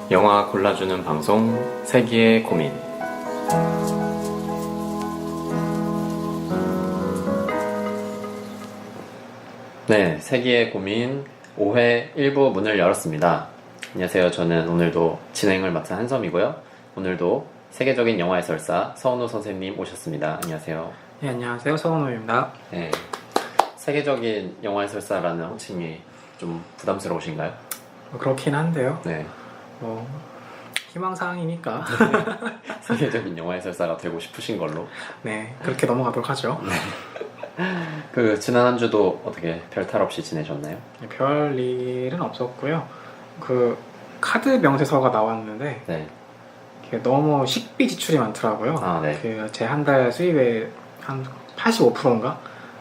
영화 골라주는 방송 세기의 고민. 네, 세기의 고민 5회 1부 문을 열었습니다. 안녕하세요. 저는 오늘도 진행을 맡은 한섬이고요. 오늘도 세계적인 영화 해설사 서은호 선생님 오셨습니다. 안녕하세요. 네, 안녕하세요. 서은호입니다. 네, 세계적인 영화 해설사라는 호칭이 좀 부담스러우신가요? 그렇긴 한데요. 네, 희망사항이니까 세계적인 영화 해설사가 되고 싶으신 걸로. 네, 그렇게 넘어가도록 하죠. 지난 한 주도 어떻게 별탈 없이 지내셨나요? 네, 별 일은 없었고요. 카드 명세서가 나왔는데 네. 이게 너무 식비 지출이 많더라고요. 아, 네. 제 한 달 수입의 한 85%인가?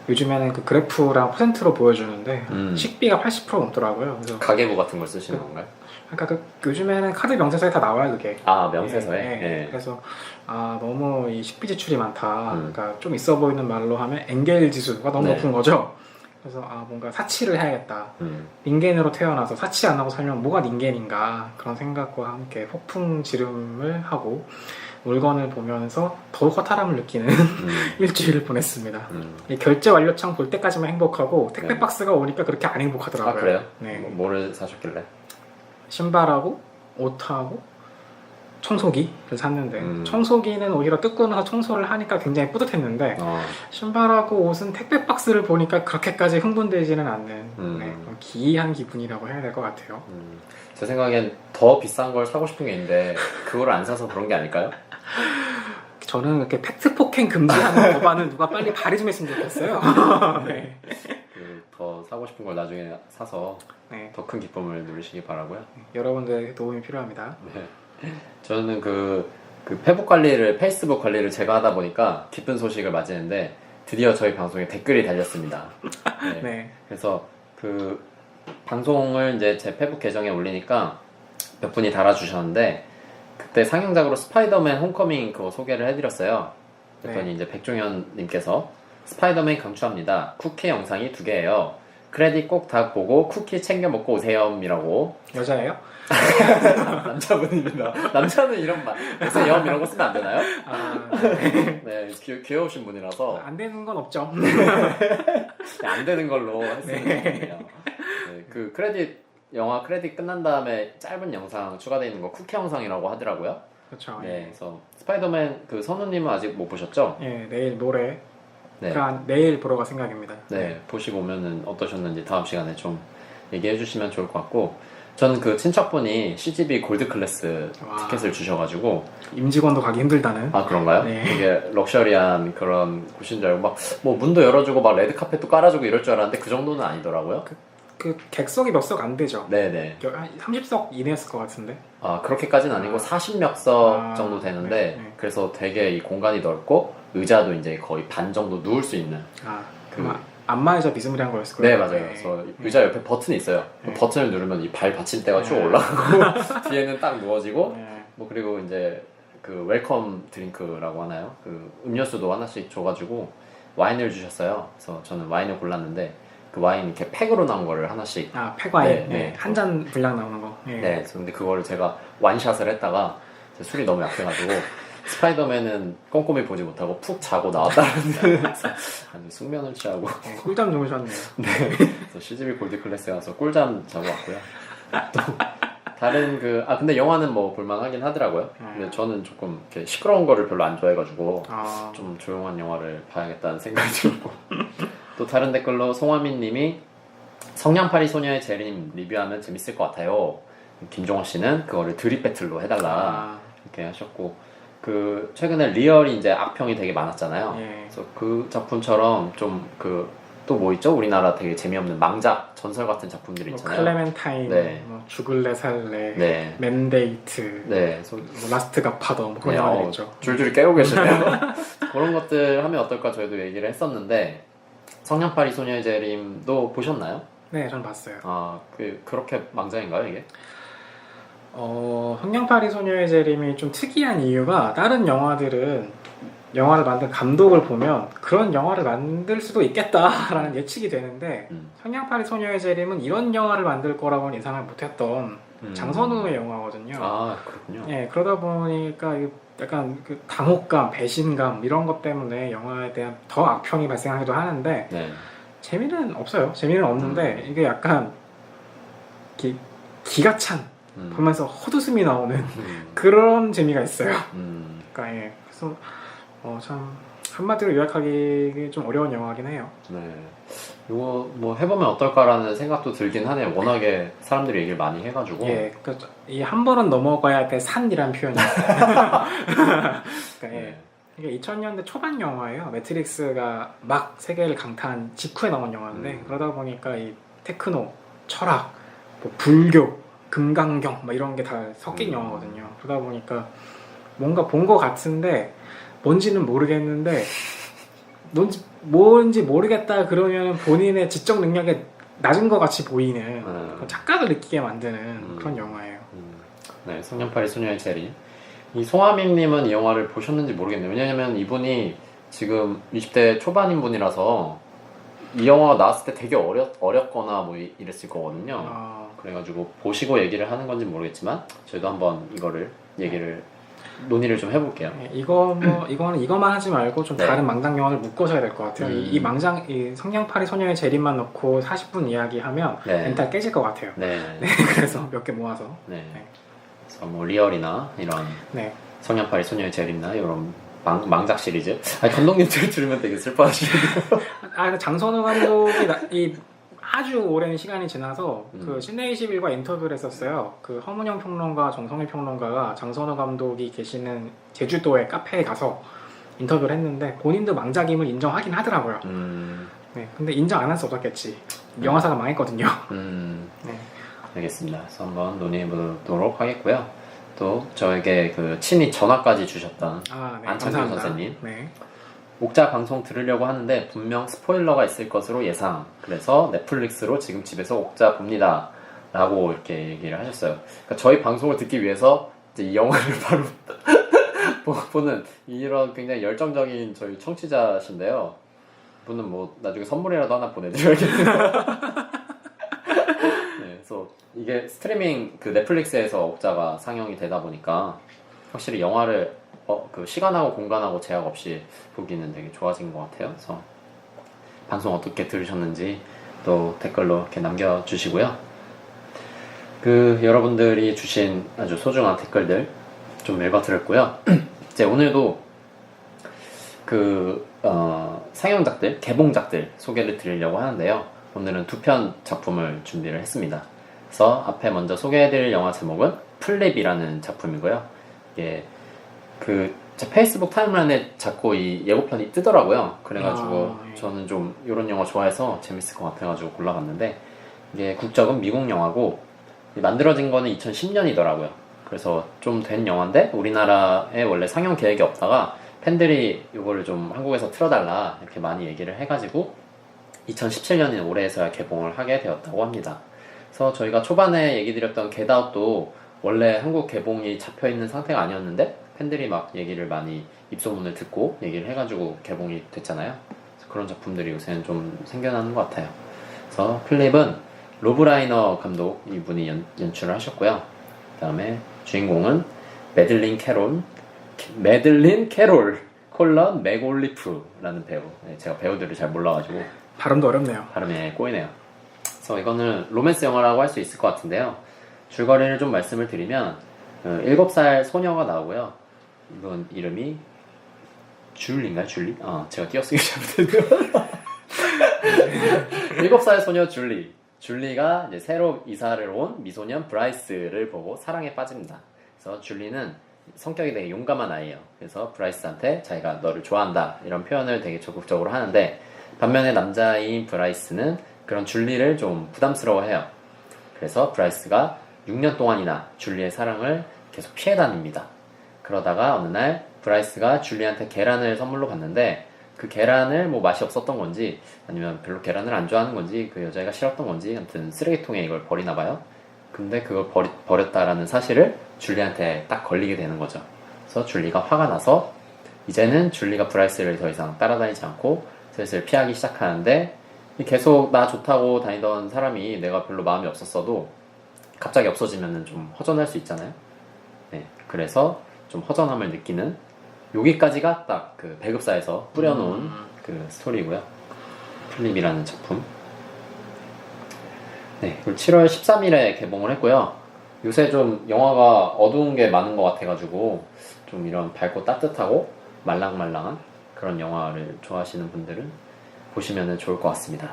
요즘에는 그 그래프랑 퍼센트로 보여주는데 식비가 80% 넘더라고요. 그래서 가계부 같은 걸 쓰시는 건가요? 그러니까 요즘에는 카드 명세서에 다 나와요, 그게. 아, 명세서에? 네, 네. 그래서 너무 이 식비 지출이 많다. 그러니까 좀 있어 보이는 말로 하면 엔겔 지수가 너무 네. 높은 거죠. 그래서 뭔가 사치를 해야겠다. 닌겐으로 태어나서 사치 안 하고 살면 뭐가 닌겐인가, 그런 생각과 함께 폭풍 지름을 하고 물건을 보면서 더욱 허탈함을 느끼는 일주일을 보냈습니다. 이 결제 완료창 볼 때까지만 행복하고 택배 네. 박스가 오니까 그렇게 안 행복하더라고요. 아, 그래요? 네. 뭐를 사셨길래? 신발하고 옷하고 청소기를 샀는데 청소기는 오히려 뜯고 나서 청소를 하니까 굉장히 뿌듯했는데 신발하고 옷은 택배 박스를 보니까 그렇게까지 흥분되지는 않는 좀 기이한 기분이라고 해야 될 것 같아요. 제 생각엔 더 비싼 걸 사고 싶은 게 있는데 그걸 안 사서 그런 게 아닐까요? 저는 이렇게 팩트 폭행 금지하는 법안을 누가 빨리 발의 좀 했으면 좋겠어요. 네. 더 사고 싶은 걸 나중에 사서 네. 더 큰 기쁨을 누리시기 바라고요. 여러분들의 도움이 필요합니다. 네. 저는 페이스북 관리를 제가 하다 보니까 기쁜 소식을 맞이했는데 드디어 저희 방송에 댓글이 달렸습니다. 네. 네. 그래서 방송을 이제 제 페북 계정에 올리니까 몇 분이 달아주셨는데, 그때 상영작으로 스파이더맨 홈커밍 그거 소개를 해드렸어요. 그랬더니 네. 이제 백종현님께서 스파이더맨 강추합니다. 쿠키 영상이 2개예요. 크레딧 꼭 다 보고 쿠키 챙겨 먹고 오세요이라고. 여자예요? 남자분입니다. 남자는 이런 말, 그래서 염 이런 거 쓰면 안 되나요? 네. 네, 귀여우신 분이라서 안 되는 건 없죠. 안 되는 걸로 했으면 좋겠네요. 네, 영화 크레딧 끝난 다음에 짧은 영상 추가되어 있는 거 쿠키 영상이라고 하더라고요. 그렇죠. 네, 그래서 스파이더맨 선우님은 아직 못 보셨죠? 예, 내일 모레. 네. 내일 보러 갈 생각입니다. 네, 보시고 오면은 어떠셨는지 다음 시간에 좀 얘기해 주시면 좋을 것 같고, 저는 친척분이 CGV 골드 클래스 티켓을 주셔가지고. 임직원도 가기 힘들다는. 아, 그런가요? 네. 되게 럭셔리한 그런 곳인 줄 알고 문도 열어주고 레드카펫도 깔아주고 이럴 줄 알았는데 그 정도는 아니더라고요. 객석이 몇 석 안 되죠? 네네. 한 30석 이내였을 것 같은데. 아, 그렇게까지는 아니고 40몇 석 정도 되는데, 네. 그래서 되게 이 공간이 넓고 의자도 이제 거의 반 정도 누울 수 있는. 안마의자 비스무리한 거였을 거예요. 네, 맞아요. 그래서 의자 옆에 버튼이 있어요. 그 버튼을 누르면 이 발 받침대가 쭉 올라가고 뒤에는 딱 누워지고, 그리고 이제 웰컴 드링크라고 하나요? 음료수도 하나씩 줘가지고 와인을 주셨어요. 그래서 저는 와인을 골랐는데, 그 와인 이렇게 팩으로 나온 거를 하나씩. 팩와인. 네. 한 잔 분량 나오는 거. 네. 근데 그거를 제가 완샷을 했다가 술이 너무 약해가지고 스파이더맨은 꼼꼼히 보지 못하고 푹 자고 나왔다는 아주 숙면을 취하고. 꿀잠 주무셨네요. 네. 그래서 CGV 골드 클래스에 가서 꿀잠 자고 왔고요. 또 다른 근데 영화는 볼만하긴 하더라고요. 근데 저는 조금 이렇게 시끄러운 거를 별로 안 좋아해가지고 좀 조용한 영화를 봐야겠다는 생각이 들고. 또 다른 댓글로 송화민 님이 성냥팔이 소녀의 재림 리뷰하면 재밌을 것 같아요. 김종호 씨는 그거를 드립 배틀로 해달라 이렇게 하셨고, 최근에 리얼이 이제 악평이 되게 많았잖아요. 그래서 그 작품처럼 좀 또 뭐 있죠? 우리나라 되게 재미없는 망작 전설 같은 작품들이 있잖아요. 클레멘타인, 네. 죽을래 살래, 네. 맨데이트, 네. 라스트 갓파더 그런 영화들 있죠. 줄줄이 깨고 계시네요. 그런 것들 하면 어떨까 저희도 얘기를 했었는데, 성냥팔이 소녀의 재림도 보셨나요? 네, 전 봤어요. 그렇게 망작인가요, 이게? 성냥팔이 소녀의 재림이 좀 특이한 이유가, 다른 영화들은 영화를 만든 감독을 보면 그런 영화를 만들 수도 있겠다라는 예측이 되는데, 성냥팔이 소녀의 재림은 이런 영화를 만들 거라고는 예상을 못했던 장선우의 영화거든요. 아, 그렇군요. 예, 그러다 보니까 약간 그 당혹감, 배신감 이런 것 때문에 영화에 대한 더 악평이 발생하기도 하는데 네. 재미는 없어요. 재미는 없는데 이게 약간 기가 찬 보면서 헛웃음이 나오는 그런 재미가 있어요. 그러니까 예, 그래서 참 한마디로 요약하기 좀 어려운 영화긴 해요. 네. 이거 뭐 해보면 어떨까라는 생각도 들긴 하네요. 워낙에 사람들이 얘기를 많이 해가지고. 예, 이 한 번은 넘어가야 될 산이란 표현이 있어요. 그러니까 예. 이게 2000년대 초반 영화예요. 매트릭스가 막 세계를 강타한 직후에 나온 영화인데 그러다 보니까 이 테크노, 철학, 뭐 불교, 금강경 막 이런 게 다 섞인 영화거든요. 그러다 보니까 뭔가 본 것 같은데 뭔지는 모르겠는데 뭔지 모르겠다 그러면 본인의 지적 능력이 낮은 것 같이 보이는 착각을 느끼게 만드는 그런 영화예요. 네, 성냥팔이 소녀의 제리. 이 송하민님은 이 영화를 보셨는지 모르겠네요. 왜냐면 이분이 지금 20대 초반인 분이라서 이 영화가 나왔을 때 되게 어렸거나 뭐 이랬을 거거든요. 그래가지고 보시고 얘기를 하는 건지 모르겠지만 저희도 한번 이거를 얘기를 논의를 좀 해볼게요. 네, 이거는 이거만 하지 말고 좀 네. 다른 망장 영화를 묶어줘야 될 것 같아요. 이 성냥팔이 소녀의 제리만 넣고 40분 이야기하면 멘탈 깨질 것 같아요. 네. 네, 그래서 몇 개 모아서. 네. 그래서 뭐 리얼이나 이런 성냥팔이 소녀의 제리나 이런 망작 시리즈. 아니, 감독님 들으면 되게 슬퍼하시네요. 장선우 감독이 아주 오랜 시간이 지나서 그 시내 21과 인터뷰를 했었어요. 그 허문영 평론가, 정성일 평론가가 장선우 감독이 계시는 제주도의 카페에 가서 인터뷰를 했는데 본인도 망작임을 인정하긴 하더라고요. 네, 근데 인정 안 할 수 없었겠지. 영화사가 망했거든요. 네. 알겠습니다. 그래서 한번 논의해 보도록 하겠고요. 또 저에게 그 친히 전화까지 주셨던 안창규 선생님. 네. 옥자 방송 들으려고 하는데 분명 스포일러가 있을 것으로 예상. 그래서 넷플릭스로 지금 집에서 옥자 봅니다. 라고 이렇게 얘기를 하셨어요. 그러니까 저희 방송을 듣기 위해서 이제 이 영화를 바로 보는 이런 굉장히 열정적인 저희 청취자신데요. 분은 뭐 나중에 선물이라도 하나 보내드려야겠네요. 네, 그래서 이게 스트리밍 그 넷플릭스에서 옥자가 상영이 되다 보니까 확실히 영화를 그 시간하고 공간하고 제약 없이 보기는 되게 좋아진 것 같아요. 그래서 방송 어떻게 들으셨는지 또 댓글로 이렇게 남겨주시고요. 그 여러분들이 주신 아주 소중한 댓글들 좀 읽어드렸고요. 이제 오늘도 그 상영작들, 개봉작들 소개를 드리려고 하는데요. 오늘은 2편 작품을 준비를 했습니다. 그래서 앞에 먼저 소개해드릴 영화 제목은 플립이라는 작품이고요. 이게 제 페이스북 타임라인에 자꾸 이 예고편이 뜨더라고요. 그래가지고 저는 좀 이런 영화 좋아해서 재밌을 것 같아가지고 골라봤는데 이게 국적은 미국 영화고 만들어진 거는 2010년이더라고요. 그래서 좀 된 영화인데 우리나라에 원래 상영 계획이 없다가 팬들이 이거를 좀 한국에서 틀어달라 이렇게 많이 얘기를 해가지고 2017년인 올해에서야 개봉을 하게 되었다고 합니다. 그래서 저희가 초반에 얘기 드렸던 겟아웃도 원래 한국 개봉이 잡혀있는 상태가 아니었는데 팬들이 막 얘기를 많이 입소문을 듣고 얘기를 해가지고 개봉이 됐잖아요. 그래서 그런 작품들이 요새는 좀 생겨나는 것 같아요. 그래서 플립은 로브 라이너 감독 이분이 연출을 하셨고요. 그 다음에 주인공은 메들린 캐롤 콜런 맥올리프라는 배우. 네, 제가 배우들을 잘 몰라가지고 발음도 어렵네요. 발음이 꼬이네요. 그래서 이거는 로맨스 영화라고 할 수 있을 것 같은데요. 줄거리를 좀 말씀을 드리면 7살 소녀가 나오고요. 이분 이름이 줄리인가요? 줄리? 제가 띄어쓰기 잘못했네요. 7살 소녀 줄리가 이제 새로 이사를 온 미소년 브라이스를 보고 사랑에 빠집니다. 그래서 줄리는 성격이 되게 용감한 아이예요. 그래서 브라이스한테 자기가 너를 좋아한다 이런 표현을 되게 적극적으로 하는데 반면에 남자인 브라이스는 그런 줄리를 좀 부담스러워해요. 그래서 브라이스가 6년 동안이나 줄리의 사랑을 계속 피해 다닙니다. 그러다가 어느 날 브라이스가 줄리한테 계란을 선물로 받는데 그 계란을 뭐 맛이 없었던 건지 아니면 별로 계란을 안 좋아하는 건지 그 여자애가 싫었던 건지 아무튼 쓰레기통에 이걸 버리나 봐요. 근데 그걸 버렸다라는 사실을 줄리한테 딱 걸리게 되는 거죠. 그래서 줄리가 화가 나서 이제는 줄리가 브라이스를 더 이상 따라다니지 않고 슬슬 피하기 시작하는데 계속 나 좋다고 다니던 사람이 내가 별로 마음이 없었어도 갑자기 없어지면은 좀 허전할 수 있잖아요. 네, 그래서 좀 허전함을 느끼는 여기까지가 딱 그 배급사에서 뿌려놓은 그 스토리고요. 플립이라는 작품. 네, 그리고 7월 13일에 개봉을 했고요. 요새 좀 영화가 어두운 게 많은 것 같아가지고 좀 이런 밝고 따뜻하고 말랑말랑한 그런 영화를 좋아하시는 분들은 보시면 좋을 것 같습니다.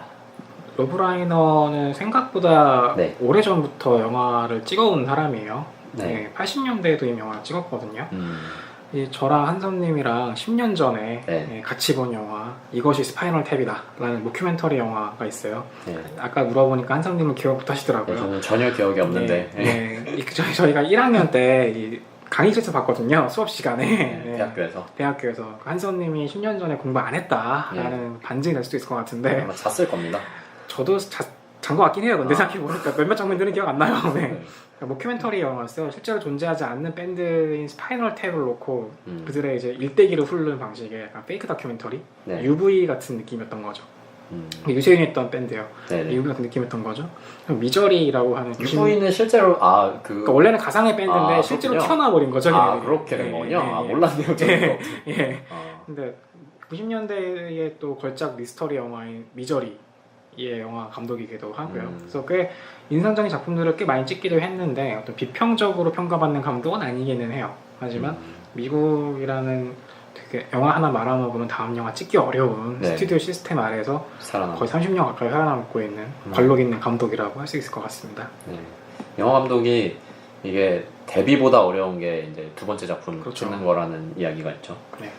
로브 라이너는 생각보다 네. 오래전부터 영화를 찍어온 사람이에요. 네. 네, 80년대에도 이 영화를 찍었거든요. 저랑 한선님이랑 10년 전에 네. 같이 본 영화 이것이 스파이널 탭이다 라는 모큐멘터리 영화가 있어요. 네. 아까 물어보니까 한선님은 기억 못하시더라고요. 네, 저는 전혀 기억이 없는데. 저희가 1학년 때 강의실에서 봤거든요. 수업 시간에. 네, 대학교에서. 대학교에서. 한선님이 10년 전에 공부 안 했다라는 반증이 될 수도 있을 것 같은데 아마 잤을 겁니다. 저도 잔 것 같긴 해요. 근데 생각해보니까 몇몇 장면들은 기억 안 나요. 네. 모큐멘터리 영화였어요. 실제로 존재하지 않는 밴드인 스파이널 탭을 놓고 그들의 이제 일대기를 훑는 방식의 약간 페이크 다큐멘터리, 네. UV 같은 느낌이었던 거죠. 유세윤이 했던 밴드예요. UV 같은 느낌이었던 거죠. 미저리라고 하는 UV는 실제로 그러니까 원래는 가상의 밴드인데 실제로 튀어나와 버린 거죠. 그렇게 된 거군요. 몰랐네요. 근데 90년대에 또 걸작 미스터리 영화인 미저리 의 영화 감독이기도 하고요. 그래서 꽤 인상적인 작품들을 꽤 많이 찍기도 했는데 어떤 비평적으로 평가받는 감독은 아니기는 해요. 하지만 미국이라는 되게 영화 하나 말아먹으면 다음 영화 찍기 어려운 스튜디오 시스템 아래에서 거의 30년 가까이 살아남고 있는 관록 있는 감독이라고 할 수 있을 것 같습니다. 네. 영화 감독이 이게 데뷔보다 어려운 게 이제 두 번째 작품 그렇죠. 찍는 거라는 이야기가 있죠. 네.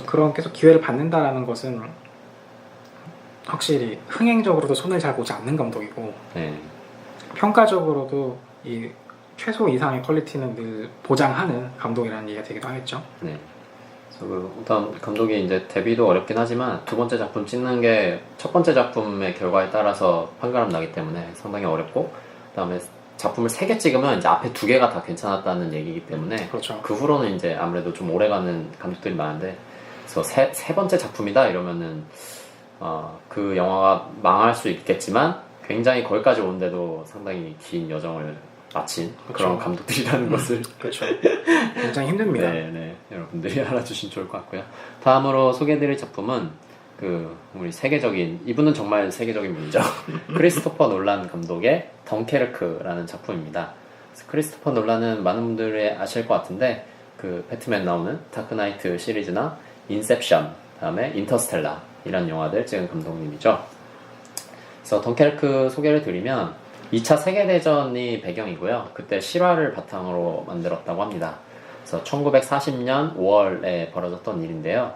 그런 계속 기회를 받는다라는 것은 확실히 흥행적으로도 손을 잘 보지 않는 감독이고 평가적으로도 이 최소 이상의 퀄리티는 늘 보장하는 감독이라는 얘기가 되기도 하겠죠. 네. 그래서 일단 감독이 이제 데뷔도 어렵긴 하지만 두 번째 작품 찍는 게 첫 번째 작품의 결과에 따라서 판가름 나기 때문에 상당히 어렵고 그다음에 작품을 3개 찍으면 이제 앞에 2개가 다 괜찮았다는 얘기이기 때문에 그렇죠. 그 후로는 이제 아무래도 좀 오래가는 감독들이 많은데 그래서 세 번째 작품이다 이러면은 그 영화가 망할 수 있겠지만 굉장히 거기까지 오는데도 상당히 긴 여정을 마친 그런 감독들이라는 것을 그렇죠. 굉장히 힘듭니다. 네, 여러분들이 알아주시면 좋을 것 같고요. 다음으로 소개해드릴 작품은 우리 세계적인 이분은 정말 세계적인 분이죠. 크리스토퍼 놀란 감독의 덩케르크라는 작품입니다. 크리스토퍼 놀란은 많은 분들이 아실 것 같은데 그 배트맨 나오는 다크나이트 시리즈나 인셉션, 다음에 인터스텔라 이런 영화들 찍은 감독님이죠. 그래서 덩케르크 소개를 드리면 2차 세계대전이 배경이고요. 그때 실화를 바탕으로 만들었다고 합니다. 그래서 1940년 5월에 벌어졌던 일인데요.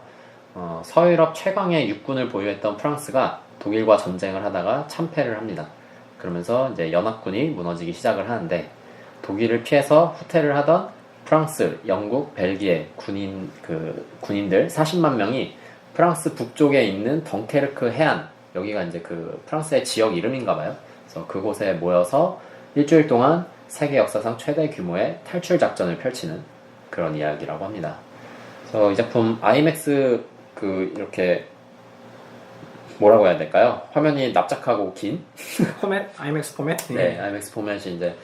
서유럽 최강의 육군을 보유했던 프랑스가 독일과 전쟁을 하다가 참패를 합니다. 그러면서 이제 연합군이 무너지기 시작을 하는데 독일을 피해서 후퇴를 하던 프랑스, 영국, 벨기에 군인들 40만 명이 프랑스 북쪽에 있는 덩케르크 해안, 여기가 이제 그 프랑스의 지역 이름인가 봐요. 그래서 그곳에 모여서 일주일 동안 세계 역사상 최대 규모의 탈출 작전을 펼치는 그런 이야기라고 합니다. 그래서 이 작품 IMAX 이렇게 뭐라고 해야 될까요? 화면이 납작하고 긴 포맷? IMAX 포맷? 네, IMAX 포맷이 이제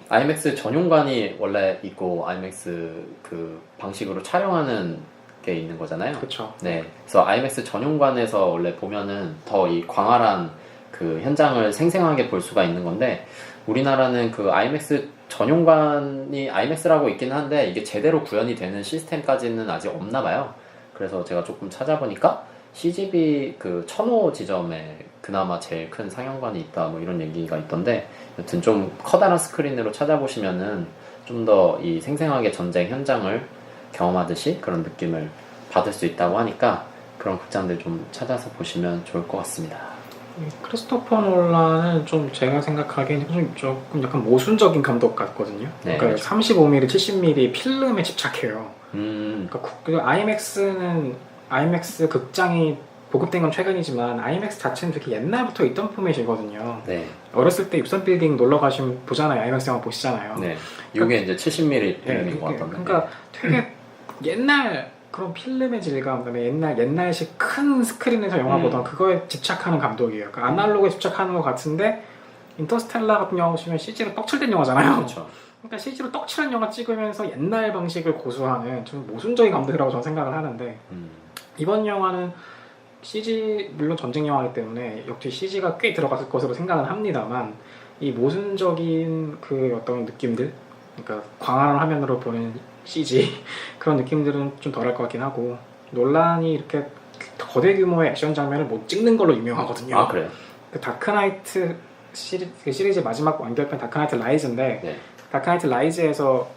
IMAX 전용관이 원래 있고 IMAX 그 방식으로 촬영하는 게 있는 거잖아요. 그렇죠. 네, 그래서 IMAX 전용관에서 원래 보면은 더 이 광활한 그 현장을 생생하게 볼 수가 있는 건데 우리나라는 그 IMAX 전용관이 IMAX라고 있긴 한데 이게 제대로 구현이 되는 시스템까지는 아직 없나 봐요. 그래서 제가 조금 찾아보니까 CGV 그 천호 지점에 그나마 제일 큰 상영관이 있다 뭐 이런 얘기가 있던데 여튼 좀 커다란 스크린으로 찾아보시면은 좀 더 이 생생하게 전쟁 현장을 경험하듯이 그런 느낌을 받을 수 있다고 하니까 그런 극장들 좀 찾아서 보시면 좋을 것 같습니다. 크리스토퍼 놀란은 좀 제가 생각하기에는 조금 약간 모순적인 감독 같거든요. 네, 그러니까 그렇죠. 35mm, 70mm 필름에 집착해요. 그러니까 IMAX 극장이 보급된 건 최근이지만 IMAX 자체는 되게 옛날부터 있던 포맷이거든요. 네. 어렸을 때 입선 빌딩 놀러 가시면 보잖아요. IMAX 영화 보시잖아요. 네. 이게 이제 70mm 필름인 것 같던데. 그러니까 되게 옛날 그런 필름의 질감, 그다음에 옛날식 큰 스크린에서 영화 보던 그거에 집착하는 감독이에요. 그러니까 아날로그에 집착하는 것 같은데 인터스텔라 같은 영화 보시면 CG로 떡칠된 영화잖아요. 그렇죠. 그러니까 CG로 떡칠한 영화 찍으면서 옛날 방식을 고수하는 좀 모순적인 감독이라고 저는 생각을 하는데 이번 영화는 CG 물론 전쟁 영화이기 때문에 역시 CG가 꽤 들어갔을 것으로 생각은 합니다만 이 모순적인 그 어떤 느낌들, 그러니까 광활한 화면으로 보는 CG 그런 느낌들은 좀 덜할 것 같긴 하고 논란이 이렇게 거대 규모의 액션 장면을 못 찍는 걸로 유명하거든요. 아 그래요? 그 다크나이트 시리즈 마지막 완결편 다크나이트 라이즈인데 네. 다크나이트 라이즈에서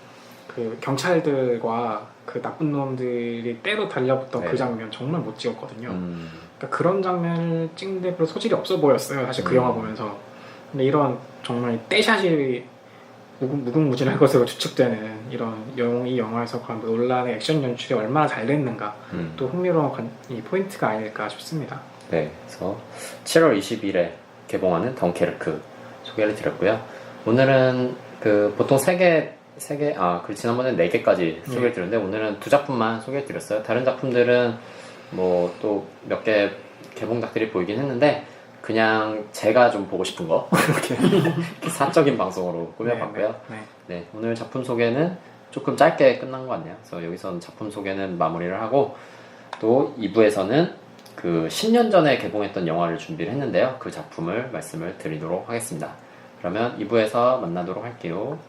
그 경찰들과 그 나쁜 놈들이 때로 달려붙던 네. 그 장면 정말 못 찍었거든요. 그러니까 그런 장면을 찍는데 별로 소질이 없어 보였어요. 사실 그 영화 보면서. 근데 이런 정말 떼샷이 무궁무진할 것으로 추측되는 이 영화에서 그런 논란의 액션 연출이 얼마나 잘 됐는가 또 흥미로운 이 포인트가 아닐까 싶습니다. 네, 그래서 7월 20일에 개봉하는 덩케르크 소개를 드렸고요. 오늘은 그 보통 3개, 지난번에 4개까지 소개를 드렸는데 오늘은 2작품만 소개를 드렸어요. 다른 작품들은 뭐 또 몇 개 개봉작들이 보이긴 했는데 그냥 제가 좀 보고 싶은 거 이렇게 사적인 방송으로 꾸며봤고요. 네, 오늘 작품 소개는 조금 짧게 끝난 것 같네요. 그래서 여기서는 작품 소개는 마무리를 하고 또 2부에서는 그 10년 전에 개봉했던 영화를 준비를 했는데요. 그 작품을 말씀을 드리도록 하겠습니다. 그러면 2부에서 만나도록 할게요.